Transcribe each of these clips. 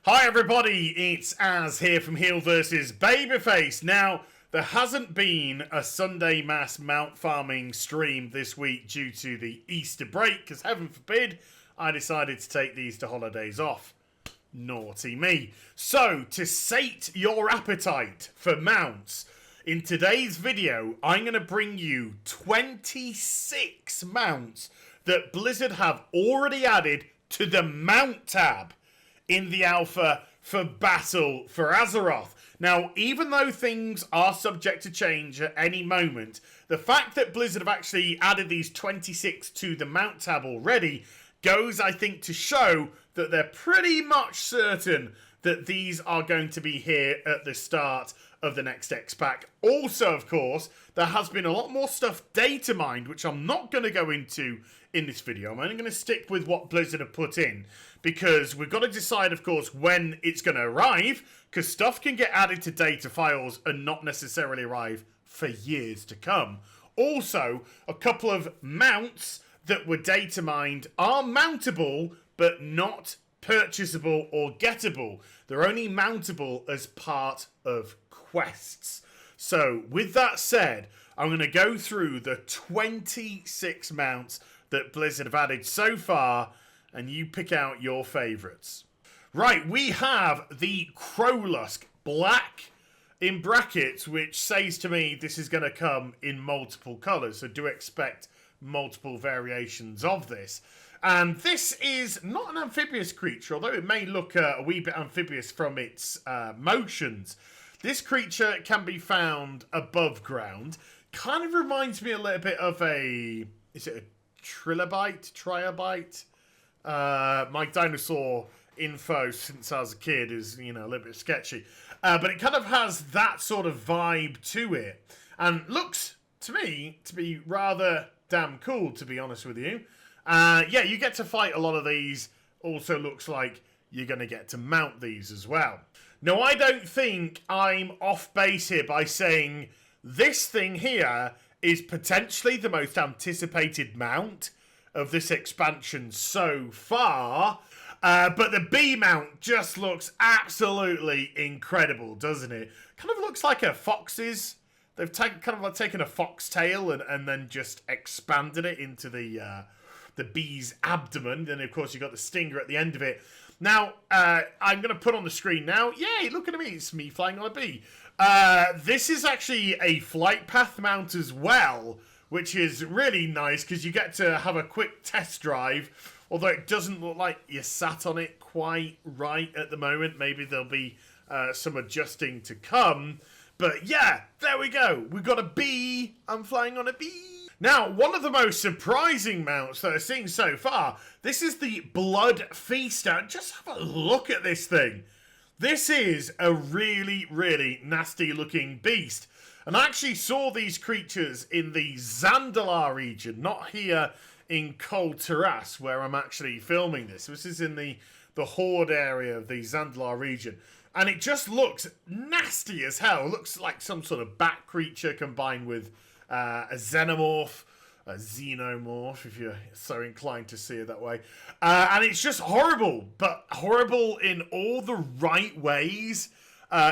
Hi everybody, it's Az here from HeelvsBabyface. Now, there hasn't been a Sunday mass mount farming stream this week due to the Easter break, because heaven forbid, I decided to take the Easter holidays off. Naughty me. So, to sate your appetite for mounts, in today's video, I'm going to bring you 26 mounts that Blizzard have already added to the Mount tab in the alpha for Battle for Azeroth. Now, even though things are subject to change at any moment, the fact that Blizzard have actually added these 26 to the Mount tab already goes, I think, to show that they're pretty much certain that these are going to be here at the start of the next X pack. Also, of course, there has been a lot more stuff data mined, which I'm not going to go into in this video. I'm only going to stick with what Blizzard have put in, because we've got to decide, of course, when it's going to arrive, because stuff can get added to data files and not necessarily arrive for years to come. Also, a couple of mounts that were data mined are mountable, but not purchasable or gettable. They're only mountable as part of quests. So, with that said, I'm going to go through the 26 mounts that Blizzard have added so far, and you pick out your favourites. Right, we have the Crowlusk Black in brackets, which says to me this is going to come in multiple colours, so do expect multiple variations of this. And this is not an amphibious creature, although it may look a wee bit amphibious from its motions. This creature can be found above ground. Kind of reminds me a little bit of a... is it a trilobite? Triobite? My dinosaur info since I was a kid is, you know, a little bit sketchy. But it kind of has that sort of vibe to it. And looks, to me, to be rather damn cool, to be honest with you. Yeah, you get to fight a lot of these. Also looks like you're going to get to mount these as well. Now, I don't think I'm off base here by saying this thing here is potentially the most anticipated mount of this expansion so far. But the B mount just looks absolutely incredible, doesn't it? Kind of looks like a fox's. They've taken a foxtail and then just expanded it into the bee's abdomen. Then, of course, you've got the stinger at the end of it. Now, I'm going to put on the screen now. Yay, look at me. It's me flying on a bee. This is actually a flight path mount as well, which is really nice because you get to have a quick test drive, although it doesn't look like you sat on it quite right at the moment. Maybe there'll be some adjusting to come. But yeah, there we go. We've got a bee. I'm flying on a bee. Now, one of the most surprising mounts that I've seen so far, this is the Blood Feaster. Just have a look at this thing. This is a really, really nasty looking beast. And I actually saw these creatures in the Zandalar region, not here in Kul Tiras, where I'm actually filming this. This is in the Horde area of the Zandalar region. And it just looks nasty as hell. It looks like some sort of bat creature combined with a xenomorph, a xenomorph, if you're so inclined to see it that way. And it's just horrible, but horrible in all the right ways.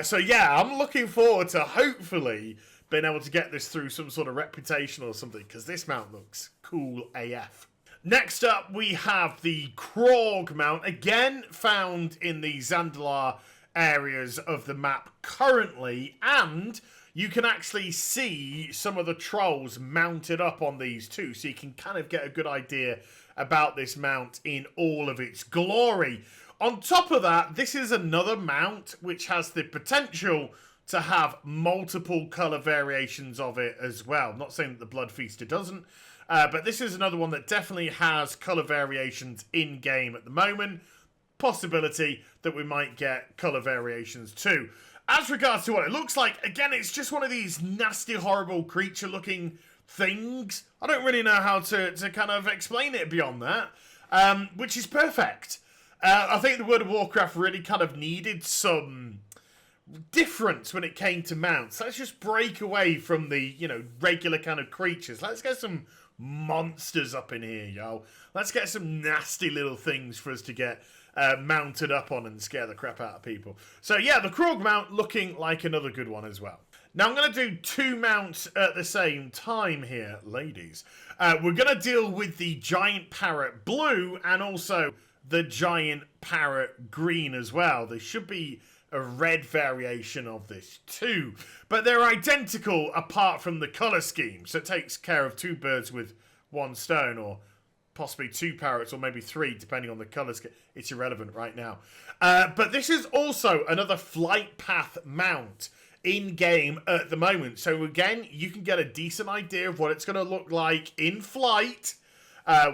So yeah, I'm looking forward to hopefully being able to get this through some sort of reputation or something, because this mount looks cool AF. Next up, we have the Croc mount, again found in the Zandalar areas of the map currently, and you can actually see some of the trolls mounted up on these too, so you can kind of get a good idea about this mount in all of its glory. On top of that, this is another mount which has the potential to have multiple colour variations of it as well. I'm not saying that the Blood Feaster doesn't, but this is another one that definitely has colour variations in-game at the moment. Possibility that we might get colour variations too. As regards to what it looks like, again, it's just one of these nasty, horrible creature-looking things. I don't really know how to kind of explain it beyond that, which is perfect. I think the World of Warcraft really kind of needed some difference when it came to mounts. Let's just break away from the, you know, regular kind of creatures. Let's get some monsters up in here, yo. Let's get some nasty little things for us to get mounted up on and scare the crap out of people. So yeah, the Croc mount looking like another good one as well. Now I'm going to do 2 mounts at the same time here, ladies. We're going to deal with the giant parrot blue and also the giant parrot green as well. There should be a red variation of this too, but they're identical apart from the colour scheme. So it takes care of 2 birds with 1 stone, or possibly 2 parrots, or maybe 3, depending on the colour scheme. It's irrelevant right now. But this is also another flight path mount in-game at the moment. So again, you can get a decent idea of what it's going to look like in flight,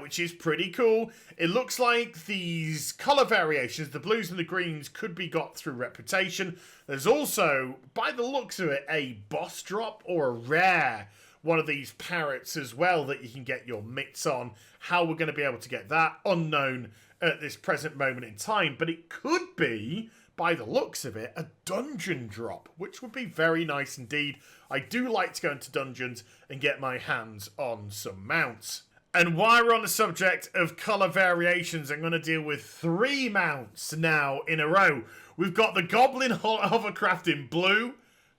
which is pretty cool. It looks like these colour variations, the blues and the greens, could be got through reputation. There's also, by the looks of it, a boss drop or a rare one of these parrots as well that you can get your mitts on. How we're going to be able to get that, unknown at this present moment in time. But it could be, by the looks of it, a dungeon drop, which would be very nice indeed. I do like to go into dungeons and get my hands on some mounts. And while we're on the subject of colour variations, I'm going to deal with 3 mounts now in a row. We've got the Goblin Hovercraft in blue,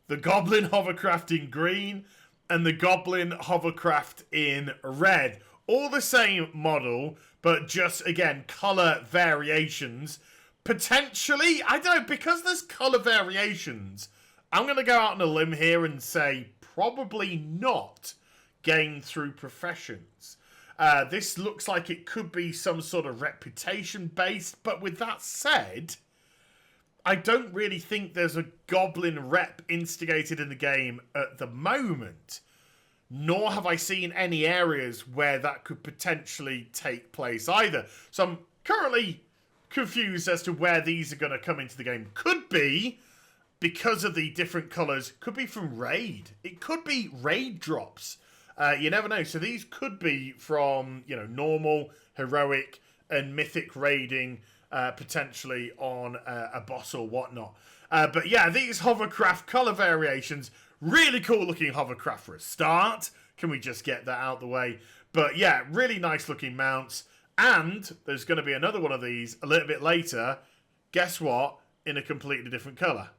the Goblin Hovercraft in green, and the Goblin Hovercraft in red. All the same model, but just, again, colour variations. Potentially, I don't know, because there's colour variations, I'm going to go out on a limb here and say probably not gained through professions. This looks like it could be some sort of reputation based, but with that said, I don't really think there's a Goblin rep instigated in the game at the moment, nor have I seen any areas where that could potentially take place either. So I'm currently confused as to where these are going to come into the game. Could be because of the different colours, could be from raid. It could be raid drops. You never know. So these could be from, you know, normal, heroic, and mythic raiding, potentially on a boss or whatnot. But yeah, these hovercraft colour variations, really cool looking hovercraft for a start. Can we just get that out the way? But yeah, really nice looking mounts. And there's going to be another one of these a little bit later. Guess what? In a completely different colour.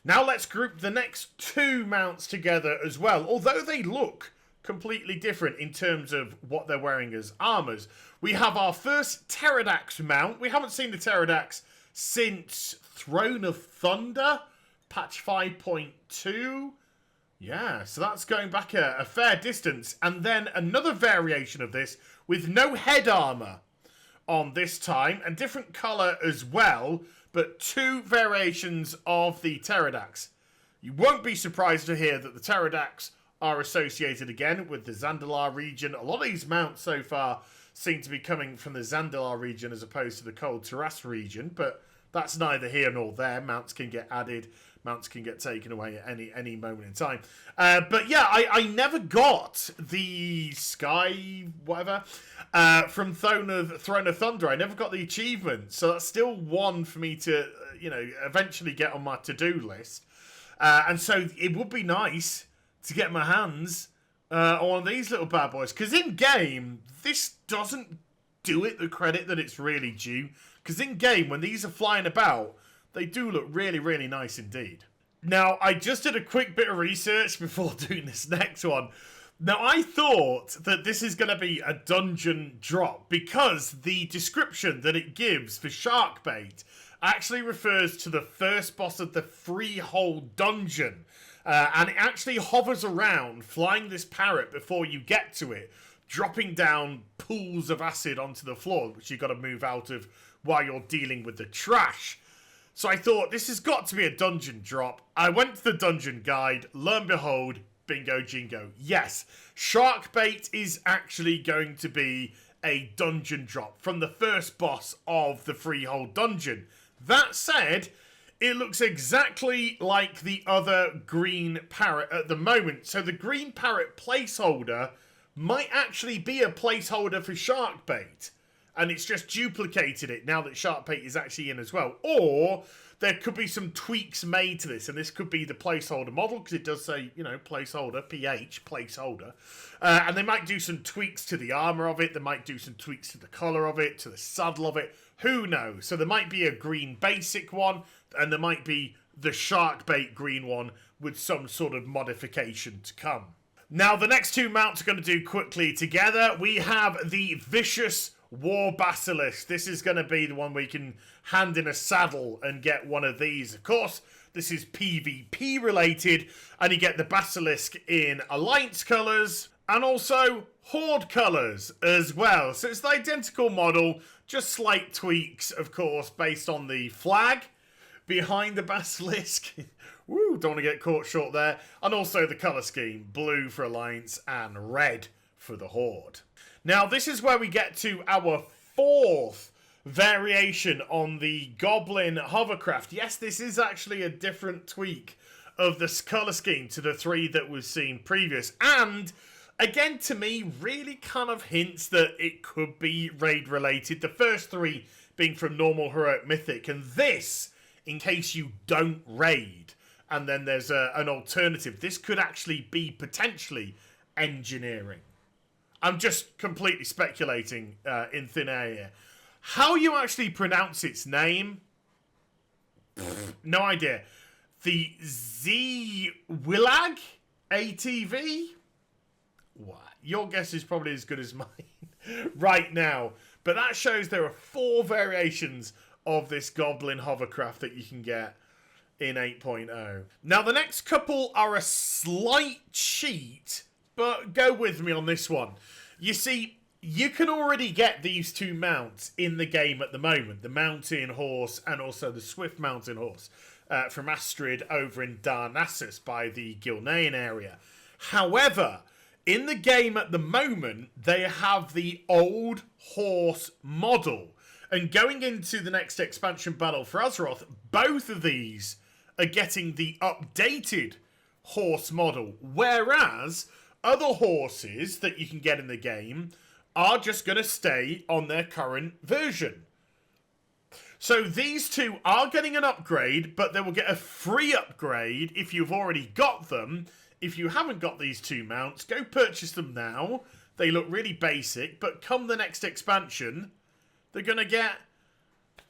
Now let's group the next 2 mounts together as well. Although they look completely different in terms of what they're wearing as armors. We have our first Pterodax mount. We haven't seen the Pterodax since Throne of Thunder, patch 5.2. Yeah, so that's going back a fair distance. And then another variation of this with no head armor on this time, and different colour as well, but 2 variations of the Pterodax. You won't be surprised to hear that the Pterodax are associated again with the Zandalar region. A lot of these mounts so far seem to be coming from the Zandalar region as opposed to the Cold Terras region, but that's neither here nor there. Mounts can get added, mounts can get taken away at any moment in time. But yeah, I never got the Sky whatever from Throne of Thunder. I never got the achievement, so that's still one for me to eventually get on my to-do list. And so it would be nice to get my hands on these little bad boys, because in game this doesn't do it the credit that it's really due. Because in game, when these are flying about, they do look really, really nice indeed. Now, I just did a quick bit of research before doing this next one. Now, I thought that this is going to be a dungeon drop because the description that it gives for Sharkbait actually refers to the first boss of the Freehold dungeon. And it actually hovers around, flying this parrot before you get to it, dropping down pools of acid onto the floor, which you've got to move out of while you're dealing with the trash. So I thought, this has got to be a dungeon drop. I went to the dungeon guide, lo and behold, bingo jingo. Yes, Sharkbait is actually going to be a dungeon drop from the first boss of the Freehold dungeon. That said, it looks exactly like the other green parrot at the moment. So the green parrot placeholder might actually be a placeholder for Sharkbait. And it's just duplicated it now that Sharkbait is actually in as well. Or there could be some tweaks made to this. And this could be the placeholder model, because it does say, placeholder, PH, placeholder. And they might do some tweaks to the armor of it. They might do some tweaks to the color of it, to the saddle of it. Who knows? So there might be a green basic one, and there might be the shark bait green one with some sort of modification to come. Now, the next two mounts are going to do quickly together. We have the Vicious Warbacillus. This is going to be the one where you can hand in a saddle and get one of these. Of course, this is PvP related, and you get the Basilisk in Alliance colours and also Horde colours as well. So it's the identical model, just slight tweaks, of course, based on the flag behind the Basilisk. Woo, don't want to get caught short there. And also the colour scheme, blue for Alliance and red for the Horde. Now, this is where we get to our fourth variation on the Goblin Hovercraft. Yes, this is actually a different tweak of this colour scheme to the three that we've seen previous. And, again, to me, really kind of hints that it could be raid related. The first three being from normal, heroic, mythic. And this, in case you don't raid, and then there's an alternative. This could actually be potentially engineering. I'm just completely speculating in thin air here. How you actually pronounce its name? No idea. The Z-Willag ATV? What? Your guess is probably as good as mine right now. But that shows there are 4 variations of this Goblin Hovercraft that you can get in 8.0. Now, the next couple are a slight cheat, but go with me on this one. You see, you can already get these two mounts in the game at the moment. The Mountain Horse and also the Swift Mountain Horse from Astrid over in Darnassus by the Gilnean area. However, in the game at the moment, they have the old horse model. And going into the next expansion battle for Azeroth, both of these are getting the updated horse model. Whereas other horses that you can get in the game are just going to stay on their current version. So these two are getting an upgrade, but they will get a free upgrade if you've already got them. If you haven't got these two mounts, go purchase them now. They look really basic, but come the next expansion, they're going to get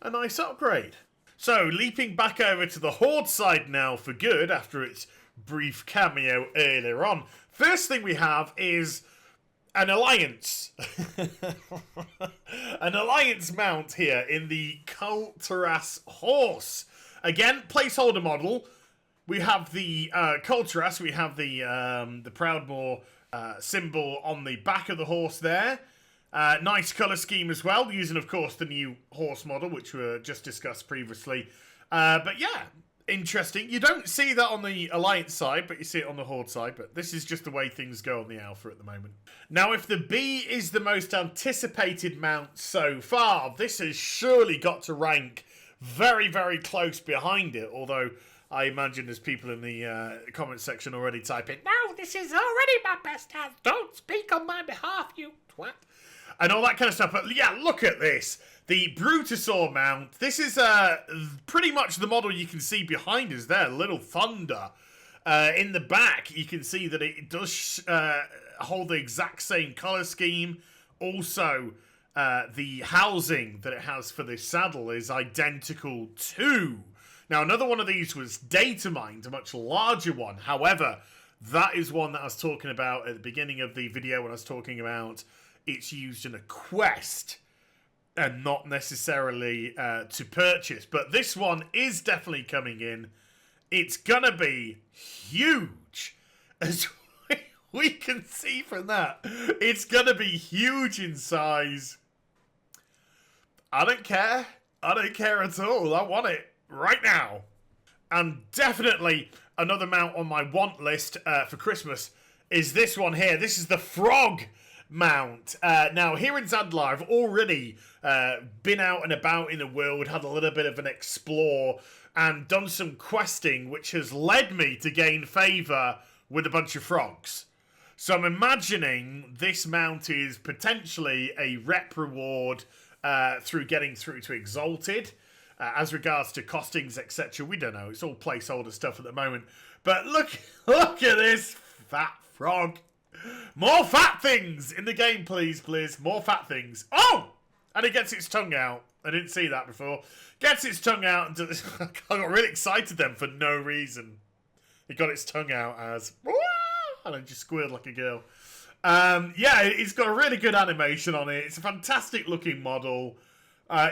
a nice upgrade. So, leaping back over to the Horde side now for good, after its brief cameo earlier on. First thing we have is an Alliance. An Alliance mount here in the Pterodax horse. Again, placeholder model. We have the Pterodax, we have the Proudmoore symbol on the back of the horse there. Nice colour scheme as well, using, of course, the new horse model, which we just discussed previously. But yeah, interesting. You don't see that on the Alliance side, but you see it on the Horde side. But this is just the way things go on the Alpha at the moment. Now, if the B is the most anticipated mount so far, this has surely got to rank very, very close behind it. Although, I imagine there's people in the comment section already typing, "No, this is already my best hand. Don't speak on my behalf, you twat." And all that kind of stuff. But yeah, look at this. The Brutus mount. This is pretty much the model you can see behind us there. Little Thunder. In the back, you can see that it does hold the exact same colour scheme. Also, the housing that it has for this saddle is identical too. Now, another one of these was data mined, a much larger one. However, that is one that I was talking about at the beginning of the video when I was talking about it's used in a quest and not necessarily to purchase. But this one is definitely coming in. It's going to be huge. As we can see from that, it's going to be huge in size. I don't care. I don't care at all. I want it right now. And definitely another mount on my want list for Christmas is this one here. This is the Frog mount. Now, here in Zandlar, I've already been out and about in the world, had a little bit of an explore, and done some questing, which has led me to gain favour with a bunch of frogs. So I'm imagining this mount is potentially a rep reward through getting through to Exalted. As regards to costings, etc., we don't know. It's all placeholder stuff at the moment. But look at this fat frog. More fat things in the game, please, please. More fat things. Oh! And it gets its tongue out. I didn't see that before. Gets its tongue out and does, I got really excited then for no reason. It got its tongue out as and it just squealed like a girl. Yeah, it's got a really good animation on it. It's a fantastic looking model.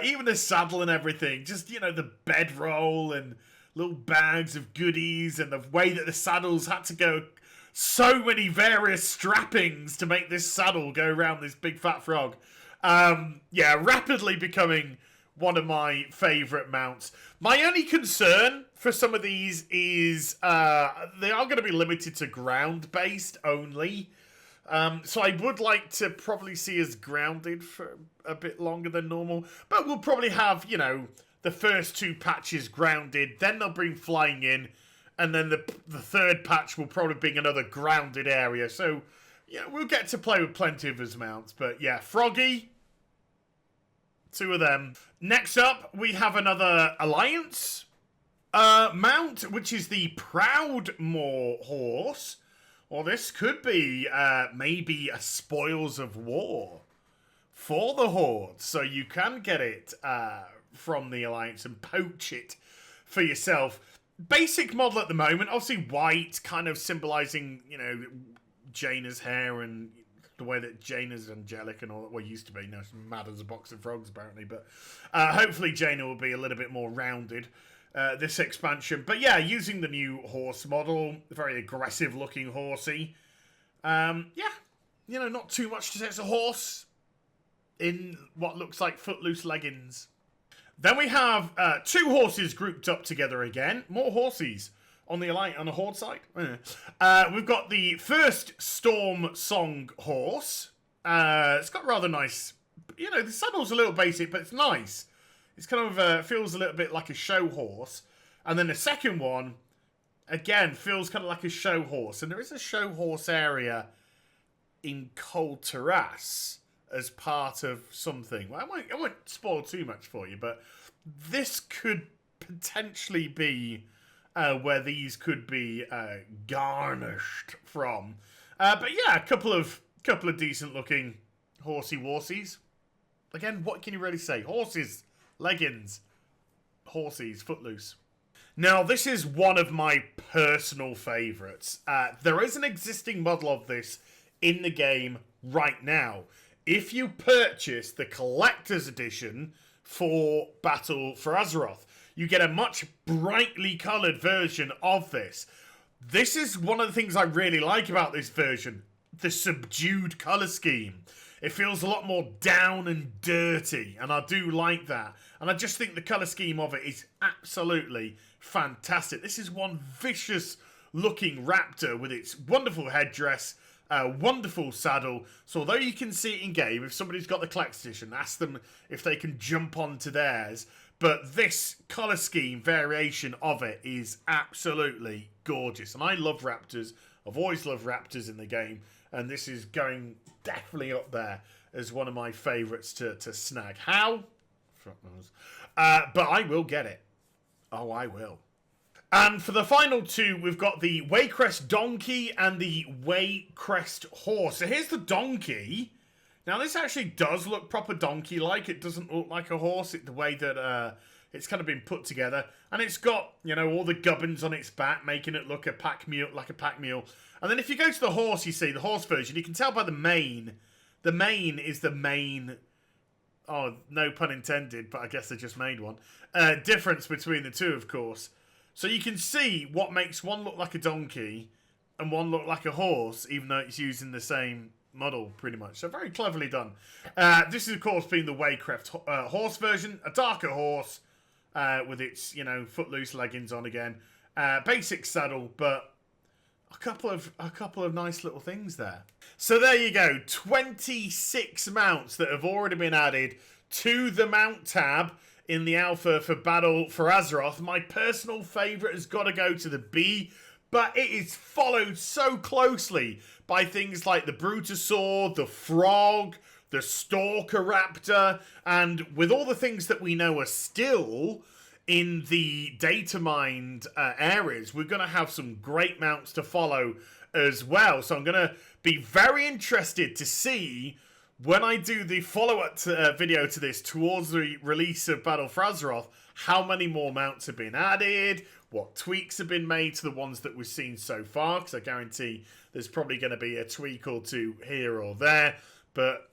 Even the saddle and everything. Just, you know, the bedroll and little bags of goodies and the way that the saddles had to go. So many various strappings to make this saddle go around this big fat frog. Yeah, rapidly becoming one of my favourite mounts. My only concern for some of these is they are going to be limited to ground-based only. So I would like to probably see us grounded for a bit longer than normal. But we'll probably have, you know, the first 2 patches grounded. Then they'll bring flying in. And then the third patch will probably be another grounded area. So, yeah, we'll get to play with plenty of his mounts. But, yeah, Froggy. 2 of them. Next up, we have another Alliance mount, which is the Proudmoore horse. Or this could be maybe a Spoils of War for the Horde. So you can get it from the Alliance and poach it for yourself. Basic model at the moment, obviously white, kind of symbolising, you know, Jaina's hair and the way that Jaina's angelic and all that. Well, used to be. Now she's mad as a box of frogs, apparently. But hopefully Jaina will be a little bit more rounded this expansion. But yeah, using the new horse model, very aggressive looking horsey. Yeah, you know, not too much to say. It's a horse in what looks like Footloose leggings. Then we have 2 horses grouped up together again. More horses on the Horde side. We've got the first Storm Song horse. It's got rather nice... You know, the saddle's a little basic, but it's nice. It's kind of feels a little bit like a show horse. And then the second one, again, feels kind of like a show horse. And there is a show horse area in Kul Tiras as part of something. Well, I won't spoil too much for you, but this could potentially be where these could be garnished from. But yeah, a couple of decent looking horsey warsies. Again, what can you really say? Horses, leggings, horsies, Footloose. Now, this is one of my personal favourites. There is an existing model of this in the game right now. If you purchase the collector's edition for Battle for Azeroth, you get a much brightly coloured version of this. This is one of the things I really like about this version. The subdued colour scheme. It feels a lot more down and dirty, and I do like that. And I just think the colour scheme of it is absolutely fantastic. This is one vicious looking raptor with its wonderful headdress, a wonderful saddle. So although you can see it in game, if somebody's got the collector's edition, ask them if they can jump onto theirs. But this colour scheme variation of it is absolutely gorgeous. And I love raptors. I've always loved raptors in the game. And this is going definitely up there as one of my favourites to snag. How? But I will get it. Oh, I will. And for the final 2, we've got the WakeRest Donkey and the WakeRest Horse. So here's the donkey. Now, this actually does look proper donkey-like. It doesn't look like a horse, the way that it's kind of been put together. And it's got, you know, all the gubbins on its back, making it look like a pack mule. And then if you go to the horse, you see, the horse version, you can tell by the mane. The mane is the main... Oh, no pun intended, but I guess they just made one. Difference between the two, of course. So you can see what makes one look like a donkey and one look like a horse, even though it's using the same model, pretty much. So very cleverly done. This is, of course, being the WakeRest horse version. A darker horse with its, you know, Footloose leggings on again. Basic saddle, but a couple of nice little things there. So there you go. 26 mounts that have already been added to the mount tab in the alpha for Battle for Azeroth. My personal favourite has got to go to the bee, but it is followed so closely by things like the Brutusaur, the frog, the Stalker Raptor, and with all the things that we know are still in the data mined areas, we're going to have some great mounts to follow as well. So I'm going to be very interested to see when I do the follow-up video to this towards the release of Battle for Azeroth, how many more mounts have been added, what tweaks have been made to the ones that we've seen so far, because I guarantee there's probably going to be a tweak or two here or there, but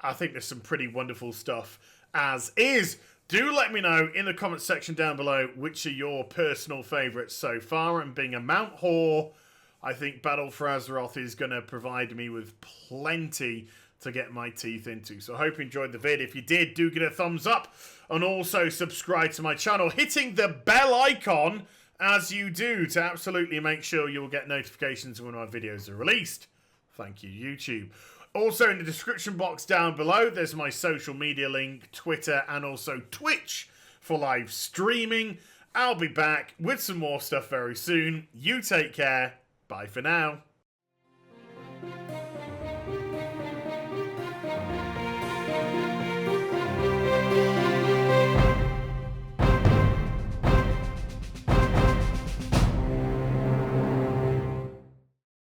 I think there's some pretty wonderful stuff as is. Do let me know in the comment section down below which are your personal favourites so far, and being a mount whore, I think Battle for Azeroth is going to provide me with plenty to get my teeth into. So I hope you enjoyed the vid. If you did, do get a thumbs up and also subscribe to my channel, hitting the bell icon as you do to absolutely make sure you will get notifications when my videos are released. Thank you, YouTube. Also, in the description box down below, there's my social media link, Twitter, and also Twitch for live streaming. I'll be back with some more stuff very soon. You take care. Bye for now.